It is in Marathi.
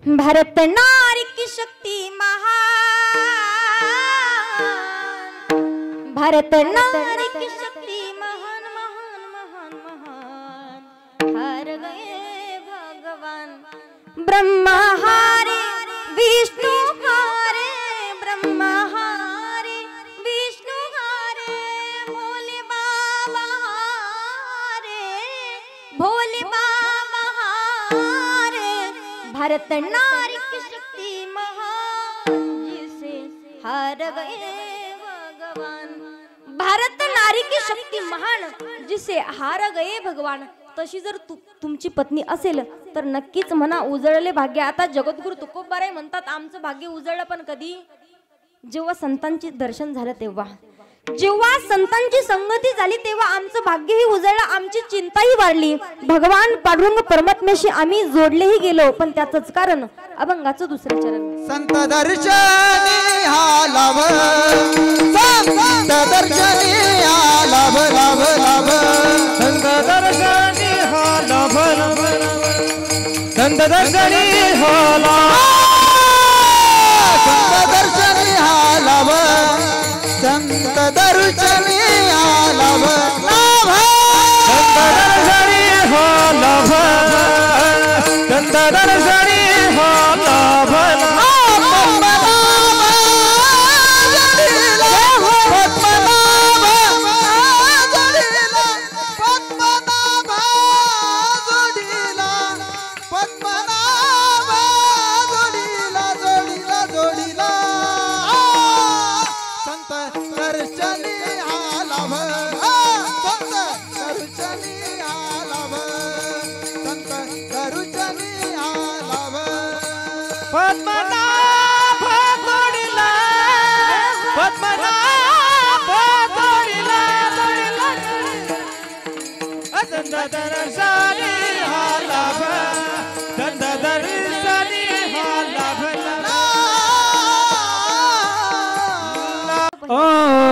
भारत नारी की शक्ति महान, भारत नारी की शक्ति महान महान महान महान। हार गए भगवान ब्रह्मा हारे विष्णु हारे, ब्रह्मा हारे विष्णु हारे, भोले बाबा हारे, भोले बाबा हारे। भारत नारी की शक्ति महान, जिसे हार गए भगवान। भारत नारी की शक्ती महान, जिसे हार गए भगवान। तशी जर तुमची पत्नी असेल तर नक्कीच म्हणा उजळले भाग्य। आता जगद्गुरु तुकोबाराय म्हणतात आमचं भाग्य उजळलं पण कधी, जेव्हा संतांचे दर्शन झालं तेव्हा, जेव्हा संतांची संगती झाली तेव्हा आमचं भाग्यही उजळलं, आमची चिंताही वाढली। भगवान पांडुरंग परमात्म्याशी आम्ही जोडलेही गेलो, पण त्याचंच कारण अभंगाचं दुसरं चरण। संत दर्शनी हा लाभ, संत दर्शनी हा लाभ लाभ लाभ, संत दर्शनी हा लाभ लाभ, संत दर्शनी हा लाभ, संत दर्शनी हा लाभ, संत दर्शनी हा लाभ लाभ, संत दर्शनी हा लाभ, संत दर्शनी हा लाभ लाभ। ओ